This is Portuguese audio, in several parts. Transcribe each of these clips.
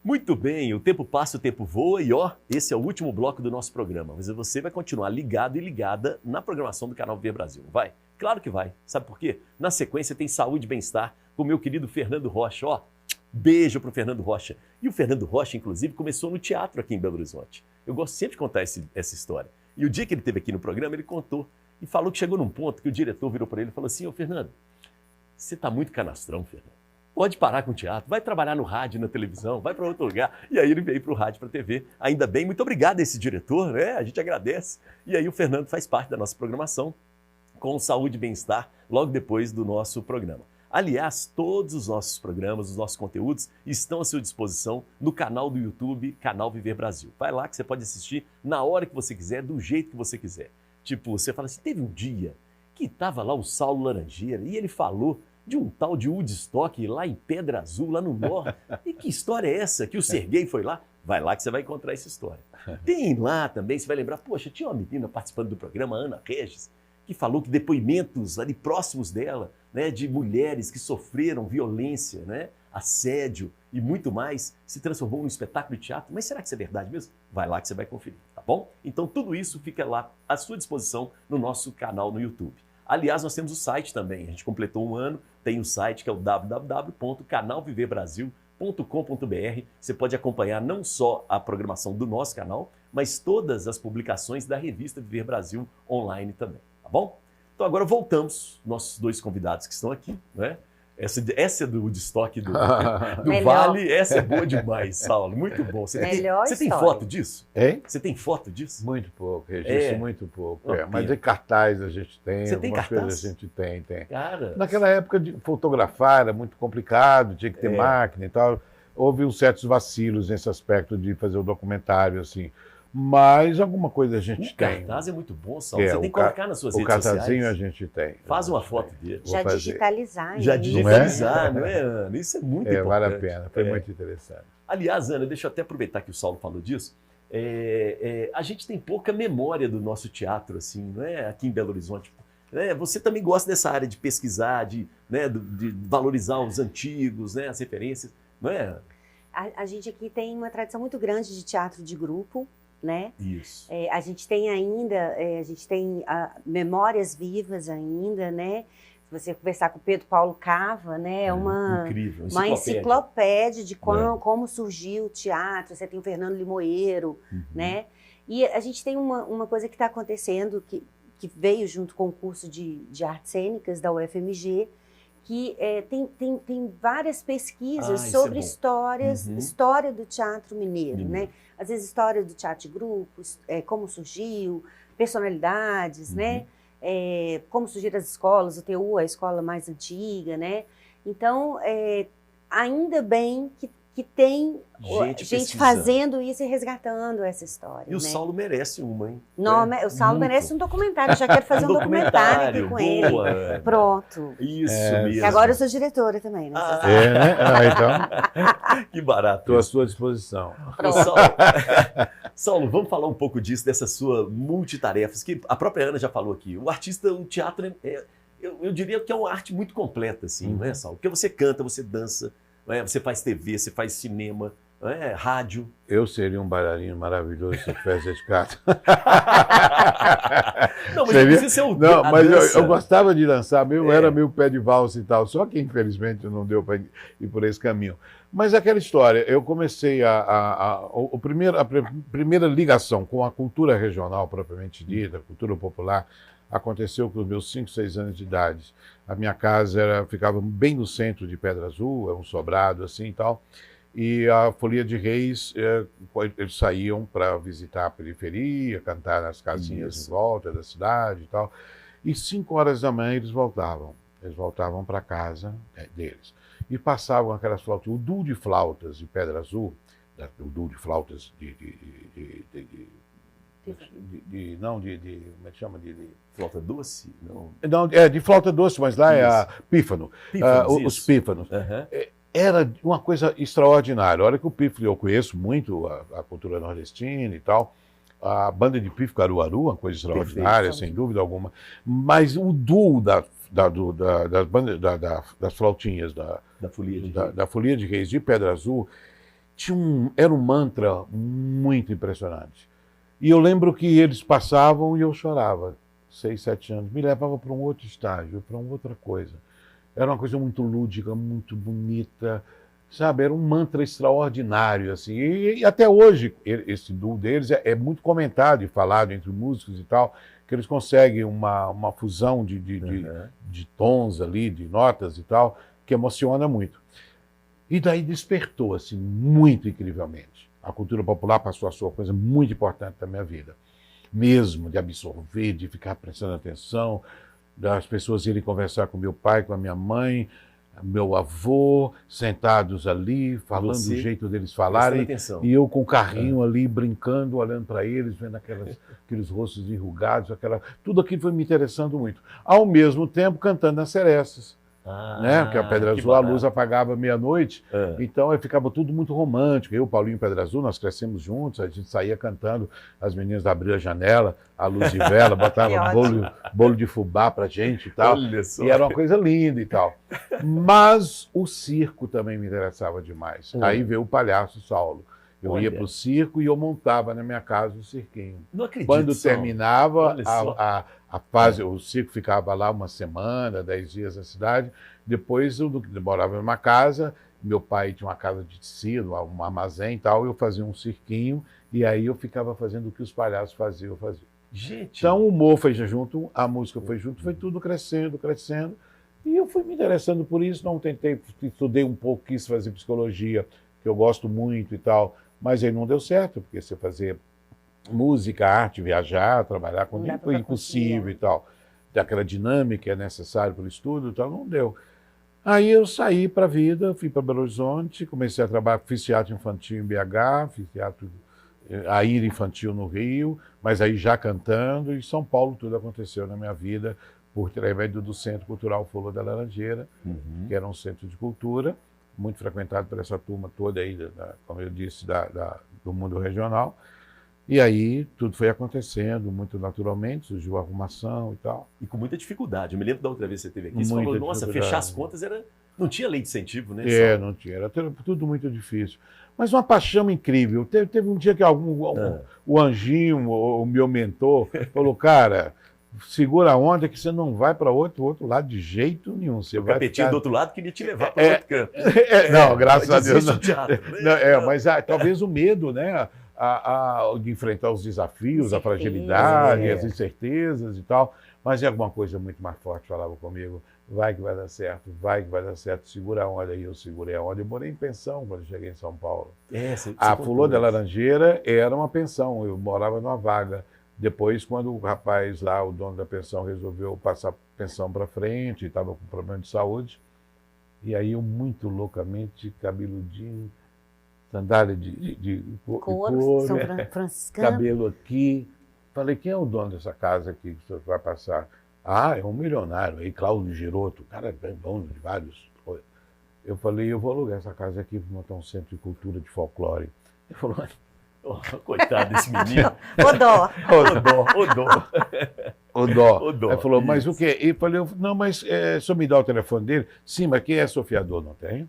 Muito bem, o tempo passa, o tempo voa e esse é o último bloco do nosso programa. Mas você vai continuar ligado e ligada na programação do canal Viver Brasil, vai? Claro que vai. Sabe por quê? Na sequência tem Saúde e Bem-Estar com o meu querido Fernando Rocha. Beijo pro Fernando Rocha. E o Fernando Rocha, inclusive, começou no teatro aqui em Belo Horizonte. Eu gosto sempre de contar essa história. E o dia que ele esteve aqui no programa, ele contou e falou que chegou num ponto que o diretor virou para ele e falou assim: ô Fernando, você tá muito canastrão, Fernando. Pode parar com o teatro, vai trabalhar no rádio, na televisão, vai para outro lugar. E aí ele veio para o rádio, para a TV. Ainda bem, muito obrigado a esse diretor, né? A gente agradece. E aí o Fernando faz parte da nossa programação com Saúde e Bem-Estar logo depois do nosso programa. Aliás, todos os nossos programas, os nossos conteúdos estão à sua disposição no canal do YouTube, Canal Viver Brasil. Vai lá que você pode assistir na hora que você quiser, do jeito que você quiser. Tipo, você fala assim, teve um dia que estava lá o Saulo Laranjeira e ele falou de um tal de Woodstock lá em Pedra Azul, lá no norte. E que história é essa? Que o Serguei foi lá? Vai lá que você vai encontrar essa história. Tem lá também, você vai lembrar, poxa, tinha uma menina participando do programa, Ana Regis, que falou que depoimentos ali próximos dela, né, de mulheres que sofreram violência, né, assédio e muito mais, se transformou num espetáculo de teatro. Mas será que isso é verdade mesmo? Vai lá que você vai conferir, tá bom? Então tudo isso fica lá à sua disposição no nosso canal no YouTube. Aliás, nós temos o site também, a gente completou um ano, tem o site que é o www.canalviverbrasil.com.br. Você pode acompanhar não só a programação do nosso canal, mas todas as publicações da revista Viver Brasil online também, tá bom? Então agora voltamos, nossos dois convidados que estão aqui, né? Essa é do Woodstock do Vale, essa é boa demais, Saulo, muito bom. Você tem foto disso? Hein? Você tem foto disso? Muito pouco, registro muito pouco. Oh, mas de cartaz a gente tem, você tem algumas cartaz? coisas a gente tem. Cara... Naquela época de fotografar era muito complicado, tinha que ter máquina e tal. Houve uns certos vacilos nesse aspecto de fazer o documentário, assim. Mas alguma coisa a gente tem. O cartaz é muito bom, Saulo. Você tem que colocar nas suas redes sociais. O cartazinho a gente tem. Faz uma foto dele. Já digitalizar. Já digitalizar, não é, Ana? Isso é muito importante. Vale a pena, foi muito interessante. Aliás, Ana, deixa eu até aproveitar que o Saulo falou disso. A gente tem pouca memória do nosso teatro, assim, não é? Aqui em Belo Horizonte. Você também gosta dessa área de pesquisar, de valorizar os antigos, né, as referências, não é? A gente aqui tem uma tradição muito grande de teatro de grupo, né? Isso. A gente tem ainda, memórias vivas ainda, né? Se você conversar com o Pedro Paulo Cava, né? Uma enciclopédia de como surgiu o teatro. Você tem o Fernando Limoeiro, né? E a gente tem uma coisa que está acontecendo, que veio junto com o curso de artes cênicas da UFMG, que tem várias pesquisas sobre história do teatro mineiro, né? Às vezes história do teatro de grupos, como surgiu, personalidades, né? Como surgiram as escolas, o TU, a escola mais antiga, né? Então, ainda bem que tem gente fazendo isso e resgatando essa história. E o Saulo merece uma, hein? O Saulo merece um documentário. Eu já quero fazer um documentário aqui com ele. Pronto. Isso mesmo. E agora eu sou diretora também. Né? Então. Que barato. Estou à sua disposição. Saulo, vamos falar um pouco disso, dessa sua multitarefas, que a própria Ana já falou aqui. O artista, o teatro, eu diria que é uma arte muito completa, assim, não é, Saulo? Porque você canta, você dança, você faz TV, você faz cinema, rádio. Eu seria um bailarino maravilhoso se eu tivesse esse caso. Não, mas não precisa ser o Não, mas eu gostava de dançar, era meu pé de valsa e tal, só que infelizmente não deu para ir por esse caminho. Mas aquela história, eu comecei a primeira ligação com a cultura regional propriamente dita, a cultura popular, aconteceu com os meus 5, 6 anos de idade. A minha casa ficava bem no centro de Pedra Azul, um sobrado assim e tal. E a Folia de Reis, eles saíam para visitar a periferia, cantar nas casinhas em volta da cidade e tal. E 5 horas da manhã eles voltavam. Eles voltavam para casa deles. E passavam aquelas flautas, o duo de flautas de Pedra Azul, o duo de flautas como é que chama? Flauta doce? Não, de flauta doce, mas lá é a pífano. Os pífanos. Era uma coisa extraordinária. Olha que o pífano, eu conheço muito a cultura nordestina e tal. A banda de pífano Caruaru, uma coisa extraordinária, sem dúvida alguma. Mas o duo das flautinhas da Folia de Reis de Pedra Azul, era um mantra muito impressionante. E eu lembro que eles passavam e eu chorava, 6, 7 anos. Me levava para um outro estágio, para uma outra coisa. Era uma coisa muito lúdica, muito bonita, sabe? Era um mantra extraordinário, assim. E até hoje, esse duo deles é muito comentado e falado entre músicos e tal, que eles conseguem uma fusão de tons ali, de notas e tal, que emociona muito. E daí despertou, assim, muito incrivelmente. A cultura popular passou a ser uma coisa muito importante na minha vida. Mesmo de absorver, de ficar prestando atenção, das pessoas irem conversar com meu pai, com a minha mãe, meu avô, sentados ali, falando do jeito deles falarem, e eu com o carrinho ali, brincando, olhando para eles, vendo aqueles rostos enrugados, tudo aquilo foi me interessando muito. Ao mesmo tempo, cantando nas serestas. Né? Porque a Pedra Azul, a luz apagava meia-noite, então ficava tudo muito romântico. Eu, Paulinho e Pedra Azul, nós crescemos juntos, a gente saía cantando, as meninas abriam a janela, a luz de vela, botavam bolo de fubá pra gente e tal. E era uma coisa linda e tal. Mas o circo também me interessava demais. Aí veio o palhaço Saulo. Eu ia para o circo e eu montava na minha casa o cirquinho. Não acredito. Quando terminava a fase, o circo ficava lá uma semana, 10 dias na cidade. Depois eu morava numa casa, meu pai tinha uma casa de tecido, um armazém e tal, eu fazia um cirquinho e aí eu ficava fazendo o que os palhaços faziam, eu fazia. Gente. Então o humor foi junto, a música foi junto, foi tudo crescendo, crescendo. E eu fui me interessando por isso, estudei um pouco, quis fazer psicologia, que eu gosto muito e tal. Mas aí não deu certo, porque você fazer música, arte, viajar, trabalhar com isso foi impossível e tal. Daquela dinâmica que é necessária para o estudo e tal, não deu. Aí eu saí para a vida, fui para Belo Horizonte, comecei a trabalhar, fiz teatro infantil em BH, fiz teatro Aíra infantil no Rio, mas aí já cantando, e em São Paulo tudo aconteceu na minha vida, por intermédio do Centro Cultural Flor da Laranjeira, que era um centro de cultura, muito frequentado por essa turma toda aí, como eu disse, do mundo regional. E aí tudo foi acontecendo muito naturalmente, surgiu a arrumação e tal. E com muita dificuldade. Eu me lembro da outra vez que você esteve aqui, você falou, nossa, fechar as contas não tinha lei de incentivo, né? Não tinha, era tudo muito difícil. Mas uma paixão incrível. Teve um dia que o Anjinho, o meu mentor, falou, cara, segura a onda que você não vai para outro lado de jeito nenhum. Você o capetinho do outro lado queria te levar para outro canto. Não, graças a Deus. Mas talvez o medo, né? De enfrentar os desafios, a fragilidade, as incertezas e tal. Mas é alguma coisa muito mais forte, falava comigo. Vai que vai dar certo, vai que vai dar certo. Segura a onda aí, eu segurei a onda. Eu morei em pensão quando cheguei em São Paulo. A Flor da Laranjeira era uma pensão, eu morava numa vaga. Depois, quando o rapaz lá, o dono da pensão, resolveu passar a pensão para frente, estava com problema de saúde, e aí eu, muito loucamente, cabeludinho, sandália de couro, São Franciscano, cabelo aqui. Falei, quem é o dono dessa casa aqui que o senhor vai passar? Ah, é um milionário, aí Cláudio Giroto, o cara é bem bom de vários. Eu falei, eu vou alugar essa casa aqui para montar um centro de cultura de folclore. Ele falou, coitado desse menino. O dó. Aí falou, mas o quê? Ele falou, não, mas só me dá o telefone dele. Sim, mas quem é seu fiador? Não tem?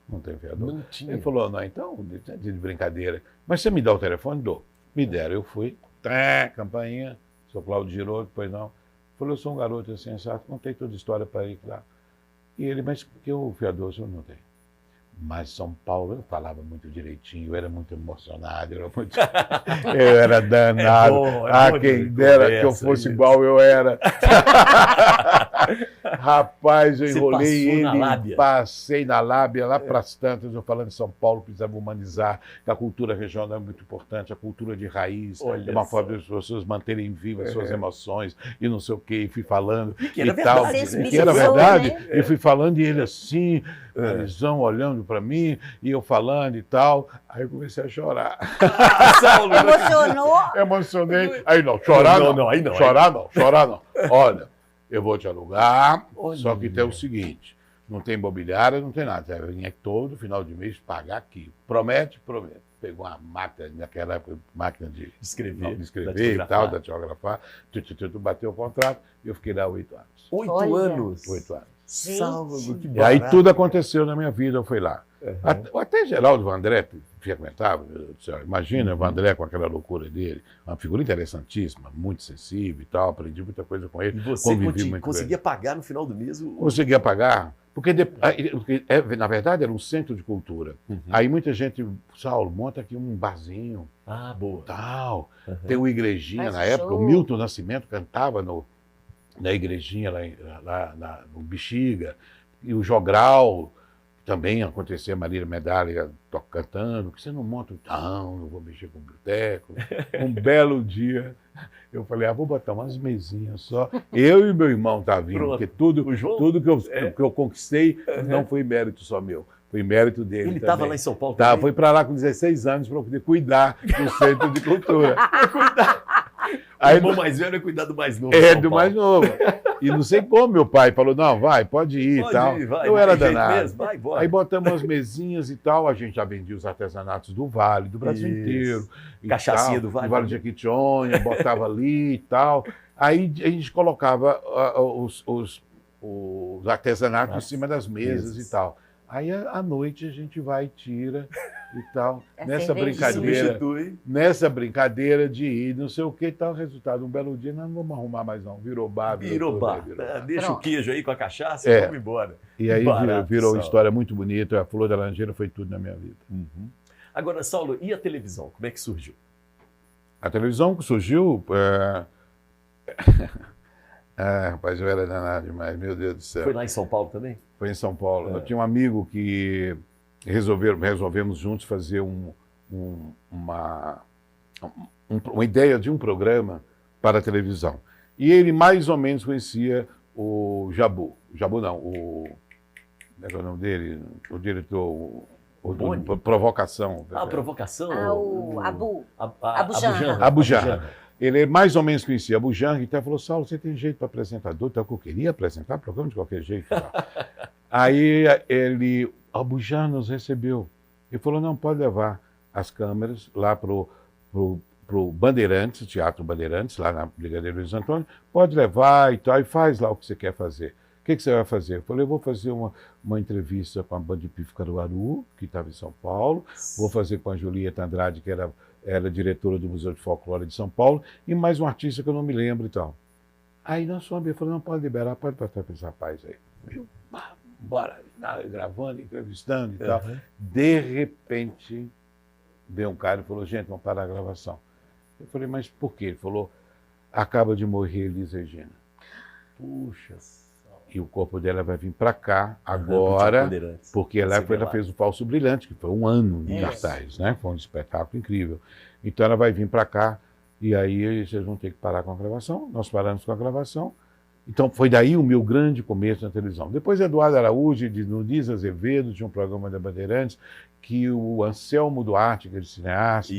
Não tem fiador. Não tinha. Ele falou, não, então, de brincadeira. Mas você me dá o telefone? Dou. Me deram, eu fui. Campainha, sou Cláudio Giroto, pois não. Falou, eu sou um garoto sensato, contei toda a história para ele lá. E ele, mas por que o fiador o senhor não tem? Mas São Paulo, eu falava muito direitinho, eu era muito emocionado, eu era danado. Quem dera que eu fosse igual eu era. Rapaz, eu enrolei ele, passei na lábia, lá para as tantas, eu falando de São Paulo, precisava humanizar, que a cultura regional é muito importante, a cultura de raiz, é uma forma das pessoas manterem vivas suas emoções, e não sei o quê, e fui falando. E que era verdade. Que era verdade, né? Eu fui falando, e ele assim, visão olhando para mim, e eu falando e tal, aí eu comecei a chorar. Saulo, emocionou? Emocionei. Aí não, chorar não. Chorar não. Olha, eu vou te alugar, só que tem o seguinte, não tem imobiliária, não tem nada. Você vai todo final de mês pagar aqui. Promete? Promete. Pegou uma máquina, naquela época, máquina de escrever e tal, datilografar, bateu o contrato e eu fiquei lá 8 anos. 8 anos? 8 anos. Salvo, que e aí tudo aconteceu na minha vida, eu fui lá. Até Geraldo Vandré frequentava, meu Deus do céu. Imagina o Vandré com aquela loucura dele. Uma figura interessantíssima, muito sensível e tal. Aprendi muita coisa com ele. E você conseguia pagar no final do mês? Conseguia pagar. Porque, na verdade, era um centro de cultura. Aí muita gente, Saulo, monta aqui um barzinho. Ah, boa. Tal. Tem uma igrejinha na época. O Milton Nascimento cantava na igrejinha lá no Bexiga. E o Jogral também acontecia, Marília Medalha cantando. Que você não monta? Não vou mexer com biblioteca. Um belo dia, eu falei, vou botar umas mesinhas só. Eu e meu irmão tá vindo, porque tudo que eu conquistei não foi mérito só meu. Foi mérito dele. Ele estava lá em São Paulo também? Foi para lá com 16 anos para poder cuidar do Centro de Cultura. Aí, o irmão mais velho é cuidar do mais novo. Do mais novo. E não sei como meu pai falou, não, pode ir e tal. Eu era danado. Mesmo, vai, aí botamos as mesinhas e tal, a gente já vendia os artesanatos do Vale, do Brasil inteiro. Cachaçinha do Vale. Do Vale de Jequitinhonha, botava ali e tal. Aí a gente colocava os artesanatos em cima das mesas e tal. Aí à noite a gente vai e tira e tal. Nessa brincadeira de ir, não sei o que e tal, resultado. Um belo dia, nós não vamos arrumar mais não. Virou bar. Virou bar. Deixa o queijo aí com a cachaça e vamos embora. E aí virou uma história muito bonita. A Flor da Laranjeira foi tudo na minha vida. Agora, Saulo, e a televisão? Como é que surgiu? A televisão surgiu... rapaz, eu era danado demais, meu Deus do céu. Foi lá em São Paulo também? Foi em São Paulo. Eu tinha um amigo que resolvemos juntos fazer uma ideia de um programa para a televisão. E ele mais ou menos conhecia o Jabu. Jabu não, como é que é o nome dele? O diretor... Provocação. Provocação? O Abu. Abu Janra. Ele mais ou menos conhecia Abu Janra, então falou, Saulo, você tem jeito para apresentador? Então eu queria apresentar programa de qualquer jeito. Aí Abu Janra nos recebeu. Ele falou, não, pode levar as câmeras lá pro Bandeirantes, Teatro Bandeirantes, lá na Brigadeiro Luiz Antônio, pode levar e tal, e faz lá o que você quer fazer. O que você vai fazer? Eu falei, eu vou fazer uma entrevista com a Band de Pífaro Caruaru, que estava em São Paulo, vou fazer com a Julieta Andrade, que era diretora do Museu de Folclore de São Paulo, e mais um artista que eu não me lembro e tal. Aí nós fomos, eu falei, não, pode liberar, pode passar para esse rapaz aí. Bora, gravando, entrevistando e tal. De repente, veio um cara e falou, gente, vamos parar a gravação. Eu falei, mas por quê? Ele falou, acaba de morrer Elis Regina. Puxa. E o corpo dela vai vir para cá agora, porque ela fez o Falso Brilhante, que foi um ano em cartaz, né? Foi um espetáculo incrível. Então ela vai vir para cá, e aí vocês vão ter que parar com a gravação. Nós paramos com a gravação. Então foi daí o meu grande começo na televisão. Depois Eduardo Araújo, Nunes Azevedo, tinha um programa da Bandeirantes, que o Anselmo Duarte, que era cineasta,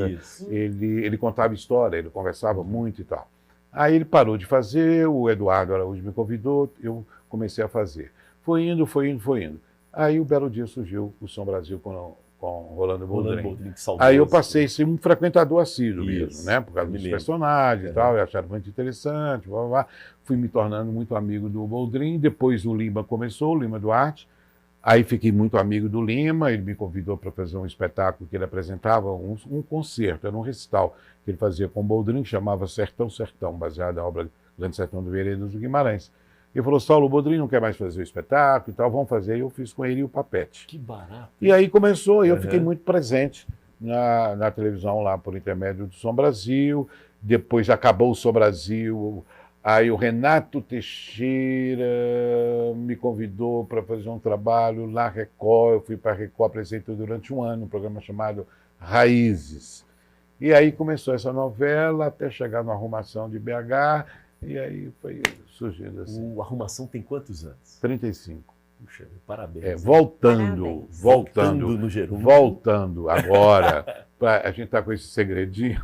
ele contava história, ele conversava muito e tal. Aí ele parou de fazer, o Eduardo Araújo me convidou, eu comecei a fazer. Foi indo. Aí, um belo dia, surgiu o Som Brasil com Rolando Boldrin. Aí eu passei a ser um frequentador assíduo mesmo, né? Por causa dos personagens e tal, eu achava muito interessante, blá, blá, blá. Fui me tornando muito amigo do Boldrin, depois o Lima começou, o Lima Duarte. Aí fiquei muito amigo do Lima, ele me convidou para fazer um espetáculo que ele apresentava, um concerto, era um recital que ele fazia com o Boldrin, que chamava Sertão, baseado na obra Grande Sertão do Veredas do Guimarães. Ele falou, Saulo, o Boldrin não quer mais fazer o espetáculo e tal, vamos fazer. E eu fiz com ele o Papete. Que barato. E aí começou, e eu fiquei muito presente na televisão lá, por intermédio do Som Brasil. Depois acabou o Som Brasil, aí o Renato Teixeira me convidou para fazer um trabalho na Record. Eu fui para a Record, apresentei durante um ano um programa chamado Raízes. E aí começou essa novela, até chegar na Arrumação de BH, e aí foi surgindo assim. O Arrumação tem quantos anos? 35. Puxa, parabéns. Voltando no Gerundo. Voltando agora, a gente está com esse segredinho,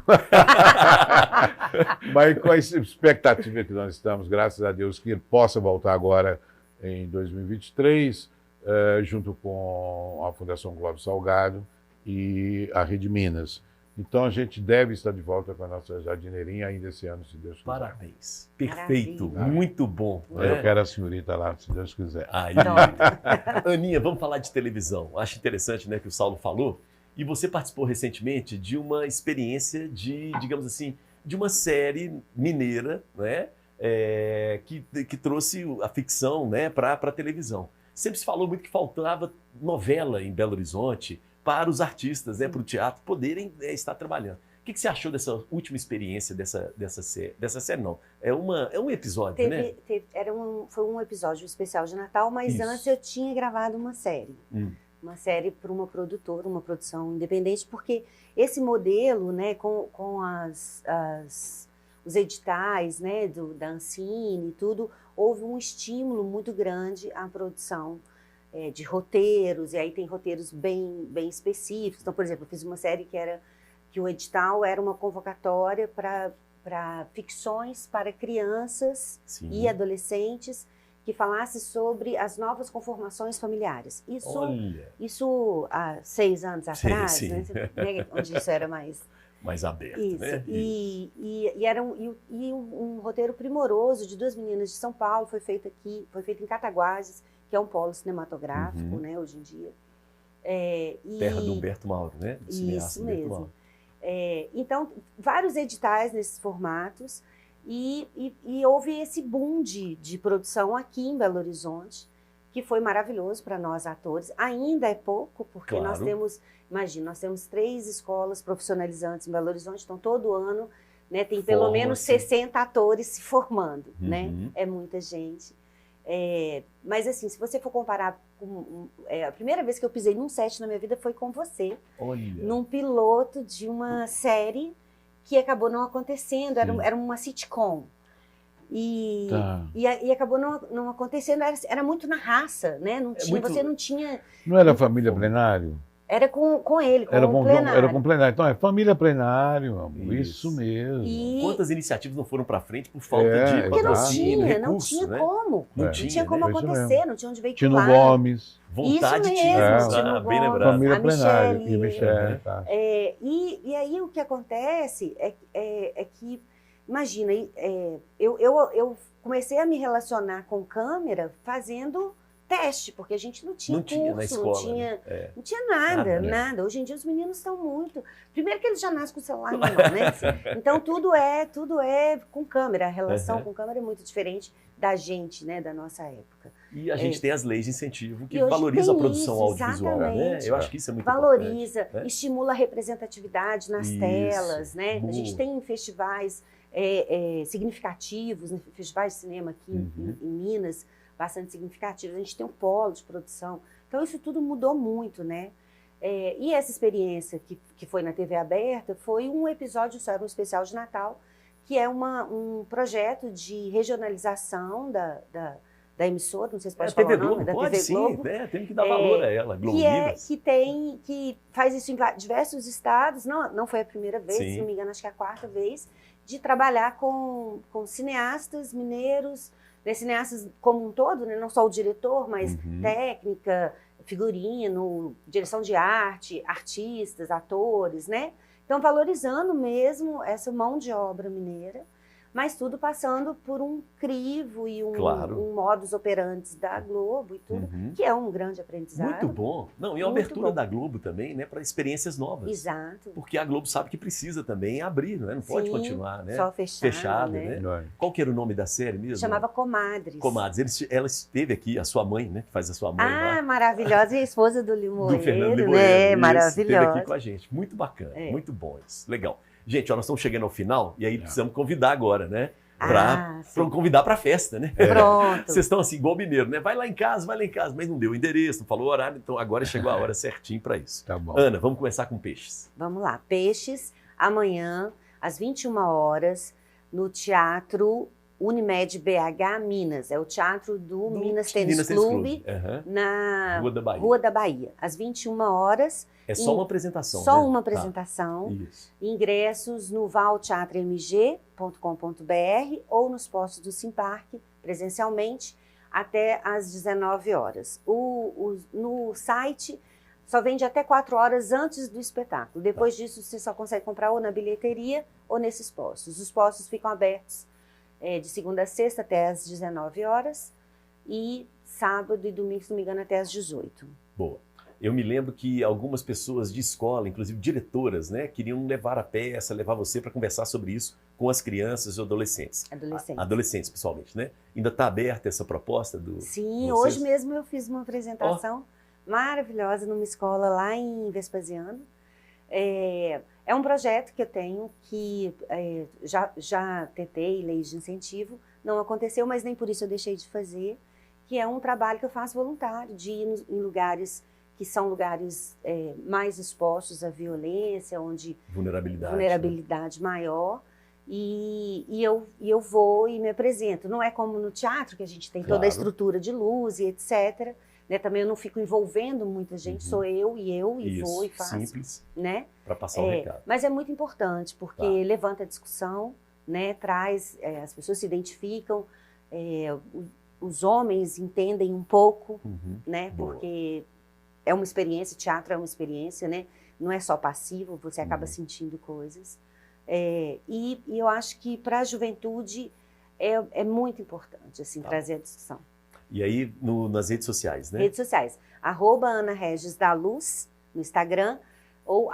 mas com a expectativa que nós estamos, graças a Deus, que ele possa voltar agora em 2023, junto com a Fundação Clóvis Salgado e a Rede Minas. Então a gente deve estar de volta com a nossa jardineirinha ainda esse ano, se Deus quiser. Parabéns. Perfeito. Maravilha. Muito bom. Eu quero a senhorita lá, se Deus quiser. Aí. Aninha, vamos falar de televisão. Acho interessante, né, que o Saulo falou. E você participou recentemente de uma experiência de, digamos assim, de uma série mineira, né, que trouxe a ficção, né, para a televisão. Sempre se falou muito que faltava novela em Belo Horizonte para os artistas, né, para o teatro poderem estar trabalhando. O que você achou dessa última experiência dessa série? Dessa série não, é um episódio, né? Foi um episódio especial de Natal, mas Isso. antes eu tinha gravado uma série. Uma série para uma produtora, uma produção independente, porque esse modelo, né, com os editais, né, da Ancine e tudo, houve um estímulo muito grande à produção de roteiros, e aí tem roteiros bem específicos. Então, por exemplo, eu fiz uma série que o edital era uma convocatória para ficções para crianças Sim. e adolescentes que falasse sobre as novas conformações familiares. Isso há 6 anos atrás, sim. né, onde isso era mais aberto, isso, né? E era um roteiro primoroso de 2 meninas de São Paulo, foi feito em Cataguases, que é um polo cinematográfico, né, hoje em dia. Terra do Humberto Mauro, né? Do cineasta isso Humberto mesmo. Mauro. Então, vários editais nesses formatos, e houve esse boom de produção aqui em Belo Horizonte, que foi maravilhoso para nós atores. Ainda é pouco, porque Claro. nós temos 3 escolas profissionalizantes em Belo Horizonte, então todo ano, né, tem pelo menos 60 atores se formando, né? É muita gente. Mas assim, se você for comparar com a primeira vez que eu pisei num set na minha vida foi com você. Olha. Num piloto de uma série que acabou não acontecendo, era uma sitcom. E acabou não acontecendo, era muito na raça, né? Você não tinha... Não era Família Plenário? Era com ele, com era o Plenário. Era com o Plenário. Então, é Família Plenário, amor. Isso mesmo. Quantas iniciativas não foram para frente por falta de porque patrocínio, não tinha né? como. Não tinha como acontecer, não tinha onde veicular. Tino Gomes. Vontade Isso tinha, mesmo, Tino bem Gomes, lembrado. Família a Plenário. Michele, E Michele, tá. E aí o que acontece é que, imagina, eu comecei a me relacionar com câmera fazendo teste, porque a gente não tinha curso, na escola, não tinha nada. Hoje em dia os meninos estão muito... Primeiro que eles já nascem com o celular na mão, né? Então tudo é com câmera, a relação com câmera é muito diferente da gente, né, da nossa época. E a gente tem as leis de incentivo que valorizam a produção audiovisual, né? Eu acho que isso é muito valoriza, importante, né? estimula a representatividade nas telas, né? A gente tem festivais significativos, né? Festivais de cinema aqui em Minas, bastante significativos. A gente tem um polo de produção. Então, isso tudo mudou muito, né? E essa experiência que foi na TV aberta foi um episódio, só era um especial de Natal, que é um projeto de regionalização da emissora, não sei se pode falar o nome, da TV Globo. Temos que dar valor a ela, Globo Minas. Que faz isso em diversos estados, não foi a primeira vez, Sim. se não me engano, acho que é a 4ª vez, de trabalhar com cineastas mineiros, né, cineastas como um todo, né, não só o diretor, mas técnica, figurino, direção de arte, artistas, atores, né? Então, valorizando mesmo essa mão de obra mineira, mas tudo passando por um crivo e um modus operandi da Globo e tudo, que é um grande aprendizado. Muito bom. Não, e a abertura da Globo também, né, para experiências novas. Exato. Porque a Globo sabe que precisa também abrir, né? Não pode continuar, né? Só fechado, né? Qual que era o nome da série mesmo? Chamava Comadres. Comadres. Ela esteve aqui, a sua mãe, né? Que faz a sua mãe lá. Maravilhosa. E a esposa do Limoeiro, do Fernando Limoeiro, né? Maravilhosa. Esteve aqui com a gente. Muito bacana, muito bom isso. Legal. Gente, nós estamos chegando ao final e aí precisamos convidar agora, né? Para convidar para a festa, né? Pronto. Vocês estão assim, igual mineiro, né? Vai lá em casa, mas não deu o endereço, não falou o horário, então agora chegou a hora certinho para isso. Tá bom. Ana, vamos começar com Peixes. Vamos lá. Peixes, amanhã, às 21 horas, no Teatro Unimed BH Minas. É o teatro do Minas Tênis Clube, na Rua da Bahia. Às 21 horas. É só uma apresentação, Só né? uma apresentação. Isso. Ingressos no valteatromg.com.br ou nos postos do Simpark, presencialmente, até às 19 horas. No site só vende até 4 horas antes do espetáculo. Depois disso, você só consegue comprar ou na bilheteria ou nesses postos. Os postos ficam abertos de segunda a sexta até às 19 horas e sábado e domingo, se não me engano, até às 18. Boa. Eu me lembro que algumas pessoas de escola, inclusive diretoras, né, queriam levar a peça, levar você para conversar sobre isso com as crianças e adolescentes. Adolescentes, pessoalmente, né? Ainda está aberta essa proposta do... Sim, hoje mesmo eu fiz uma apresentação maravilhosa numa escola lá em Vespasiano. É um projeto que eu tenho que já tentei leis de incentivo, não aconteceu, mas nem por isso eu deixei de fazer, que é um trabalho que eu faço voluntário, de ir em lugares que são lugares mais expostos à violência, onde vulnerabilidade maior, e eu vou e me apresento. Não é como no teatro, que a gente tem toda a estrutura de luz e etc., né? Também eu não fico envolvendo muita gente, sou eu e vou e faço. Simples, né? Para passar o recado. Mas é muito importante, porque levanta a discussão, né? Traz, as pessoas se identificam, os homens entendem um pouco, né? Boa. Porque é uma experiência, teatro é uma experiência, né? Não é só passivo, você acaba sentindo coisas. E eu acho que para a juventude é muito importante assim, trazer a discussão. E aí nas redes sociais, né? Redes sociais. @AnaRegisDaLuz no Instagram ou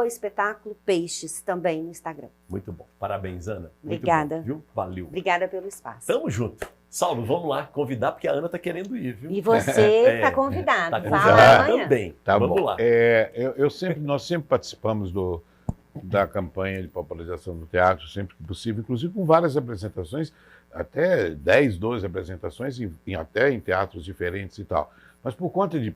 @Espetáculo Peixes também no Instagram. Muito bom. Parabéns, Ana. Obrigada. Muito bom, viu? Valeu. Obrigada pelo espaço. Tamo junto. Saulo, vamos lá convidar, porque a Ana tá querendo ir, viu? E você está convidado. Tá Fala convidado amanhã. também. Tá vamos bom. lá. Nós sempre participamos da campanha de popularização do teatro, sempre que possível, inclusive com várias apresentações, até 10, 12 apresentações, até em teatros diferentes e tal. Mas por conta de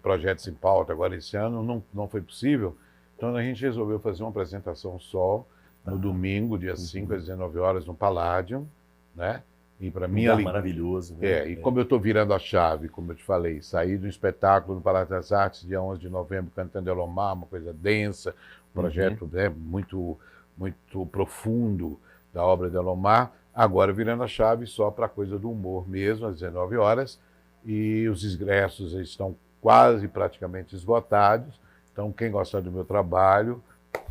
projetos em pauta agora esse ano, não foi possível. Então a gente resolveu fazer uma apresentação só no domingo, dia 5 às 19 horas, no Palladium, né? E para mim maravilhoso, né? E como eu estou virando a chave, como eu te falei, saí do espetáculo no Palácio das Artes, dia 11 de novembro, cantando Elomar, uma coisa densa, um projeto muito, muito profundo da obra de Elomar, agora virando a chave só para a coisa do humor mesmo, às 19 horas, e os ingressos estão quase praticamente esgotados, então quem gostar do meu trabalho,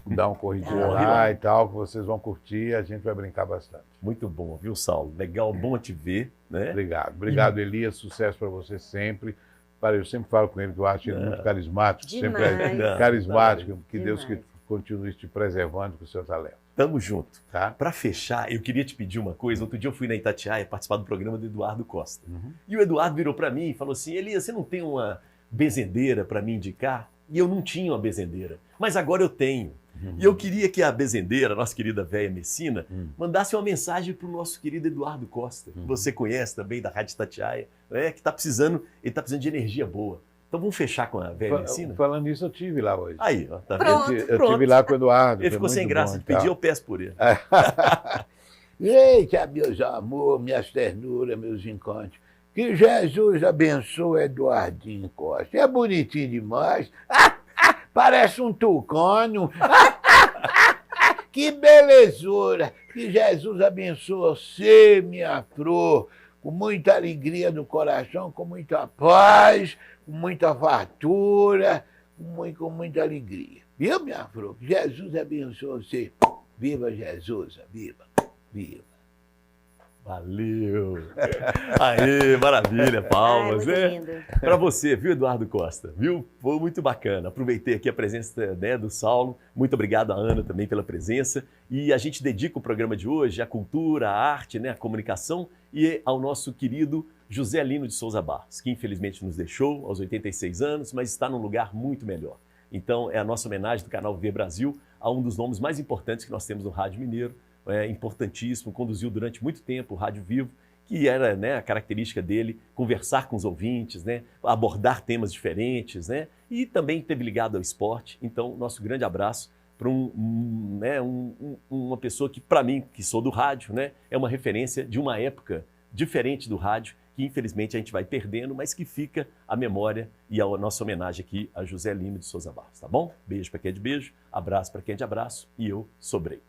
dá um corridinho lá e tal, que vocês vão curtir, a gente vai brincar bastante. Muito bom, viu, Saulo? Legal, bom te ver, né? Obrigado, Elias, sucesso para você sempre. Eu sempre falo com ele que eu acho ele muito carismático, Demais. sempre é carismático, que Demais. Deus que continue te preservando com o seu talento. Tamo junto. Tá? Para fechar, eu queria te pedir uma coisa. Outro dia eu fui na Itatiaia participar do programa do Eduardo Costa. E o Eduardo virou para mim e falou assim: Elias, você não tem uma bezendeira para me indicar? E eu não tinha uma bezendeira, mas agora eu tenho. E eu queria que a bezendeira, nossa querida véia Messina, mandasse uma mensagem para o nosso querido Eduardo Costa, que você conhece também, da Rádio Itatiaia, que ele está precisando de energia boa. Então vamos fechar com a véia Messina? Falando nisso, eu estive lá hoje. Aí, ó, tá Pronto. vendo? Eu estive lá com o Eduardo. Ele ficou sem graça de pedir, eu peço por ele. Eita, meus amores, minhas ternuras, meus encantos. Que Jesus abençoe Eduardinho Costa. É bonitinho demais. Parece um tucano. Que belezura. Que Jesus abençoe você, minha flor, com muita alegria no coração, com muita paz, com muita fartura, com muita alegria. Viu, minha flor? Que Jesus abençoe você. Viva Jesus, viva, viva. Valeu! Aê, maravilha, palmas, muito né? lindo. Para você, viu, Eduardo Costa? Viu? Foi muito bacana. Aproveitei aqui a presença, né, do Saulo. Muito obrigado a Ana também pela presença. E a gente dedica o programa de hoje à cultura, à arte, né, à comunicação e ao nosso querido José Lino de Souza Barros, que infelizmente nos deixou aos 86 anos, mas está num lugar muito melhor. Então, é a nossa homenagem do canal Viver Brasil a um dos nomes mais importantes que nós temos no Rádio Mineiro. Importantíssimo, conduziu durante muito tempo o Rádio Vivo, que era, né, a característica dele conversar com os ouvintes, né, abordar temas diferentes, né, e também esteve ligado ao esporte. Então, nosso grande abraço para uma pessoa que, para mim, que sou do rádio, né, é uma referência de uma época diferente do rádio, que infelizmente a gente vai perdendo, mas que fica a memória e a nossa homenagem aqui a José Lino de Souza Barros, tá bom? Beijo para quem é de beijo, abraço para quem é de abraço, e eu sobrei.